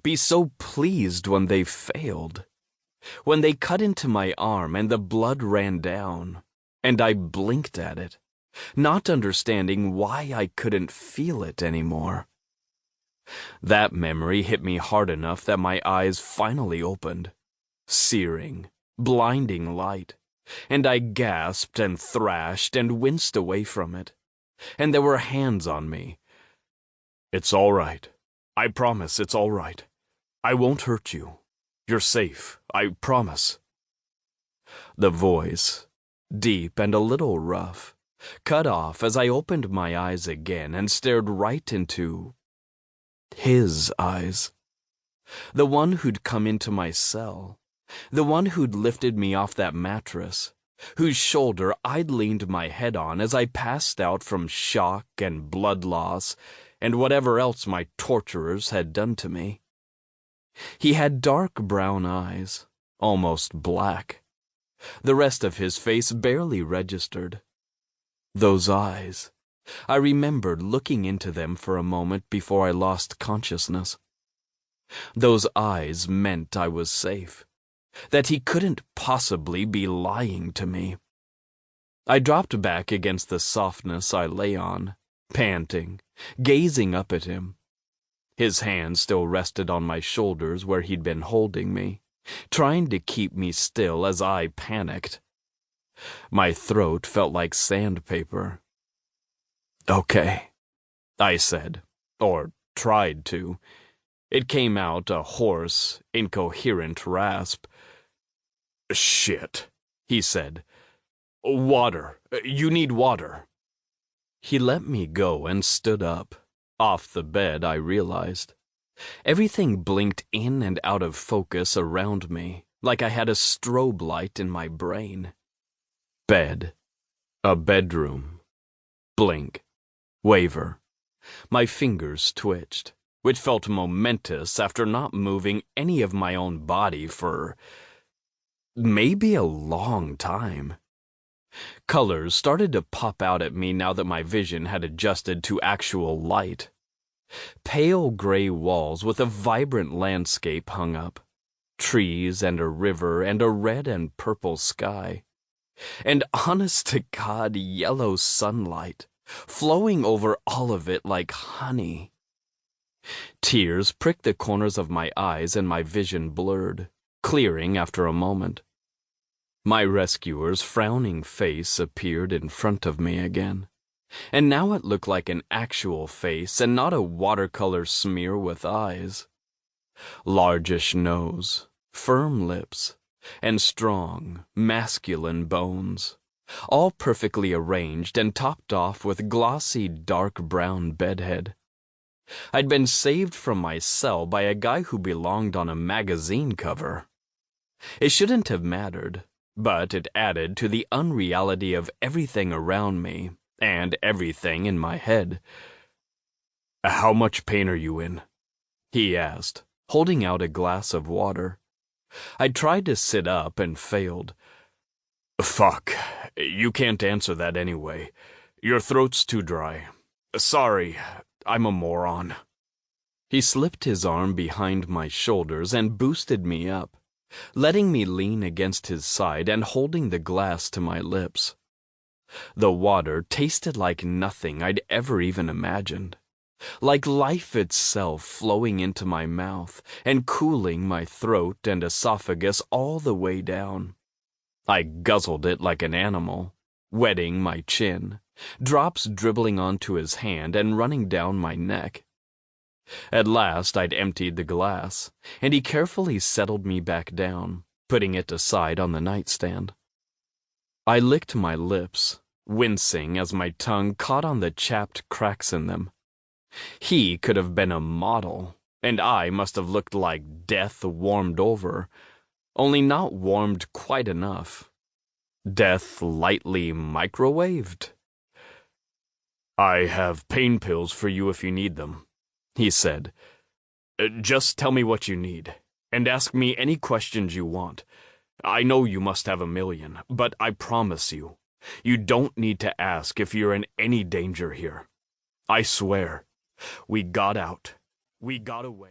be so pleased when they failed. When they cut into my arm and the blood ran down, and I blinked at it, not understanding why I couldn't feel it anymore. That memory hit me hard enough that my eyes finally opened. Searing, blinding light, and I gasped and thrashed and winced away from it. And there were hands on me. "It's all right. I promise it's all right. I won't hurt you. You're safe, I promise." The voice, deep and a little rough, cut off as I opened my eyes again and stared right into his eyes. The one who'd come into my cell. The one who'd lifted me off that mattress, whose shoulder I'd leaned my head on as I passed out from shock and blood loss and whatever else my torturers had done to me. He had dark brown eyes, almost black. The rest of his face barely registered. Those eyes. I remembered looking into them for a moment before I lost consciousness. Those eyes meant I was safe, that he couldn't possibly be lying to me. I dropped back against the softness I lay on, panting, gazing up at him. His hand still rested on my shoulders where he'd been holding me, trying to keep me still as I panicked. My throat felt like sandpaper. "Okay," I said, or tried to. It came out a hoarse, incoherent rasp. "Shit," he said. "Water. You need water." He let me go and stood up. Off the bed, I realized. Everything blinked in and out of focus around me, like I had a strobe light in my brain. Bed. A bedroom. Blink. Waver. My fingers twitched, which felt momentous after not moving any of my own body for maybe a long time. Colors started to pop out at me now that my vision had adjusted to actual light. Pale gray walls with a vibrant landscape hung up, trees and a river and a red and purple sky, and honest-to-God yellow sunlight flowing over all of it like honey. Tears pricked the corners of my eyes and my vision blurred, clearing after a moment. My rescuer's frowning face appeared in front of me again, and now it looked like an actual face and not a watercolor smear with eyes. Largish nose, firm lips, and strong, masculine bones, all perfectly arranged and topped off with glossy dark brown bedhead. I'd been saved from my cell by a guy who belonged on a magazine cover. It shouldn't have mattered, but it added to the unreality of everything around me and everything in my head. "How much pain are you in?" he asked, holding out a glass of water. I tried to sit up and failed. "Fuck, you can't answer that anyway. Your throat's too dry. Sorry, I'm a moron." He slipped his arm behind my shoulders and boosted me up, letting me lean against his side and holding the glass to my lips. The water tasted like nothing I'd ever even imagined, like life itself flowing into my mouth and cooling my throat and esophagus all the way down. I guzzled it like an animal, wetting my chin, drops dribbling onto his hand and running down my neck. At last I'd emptied the glass, and he carefully settled me back down, putting it aside on the nightstand. I licked my lips, wincing as my tongue caught on the chapped cracks in them. He could have been a model, and I must have looked like death warmed over, only not warmed quite enough. Death lightly microwaved. "I have pain pills for you if you need them," he said. "Just tell me what you need, and ask me any questions you want. I know you must have a million, but I promise you, you don't need to ask if you're in any danger here. I swear, we got out. We got away."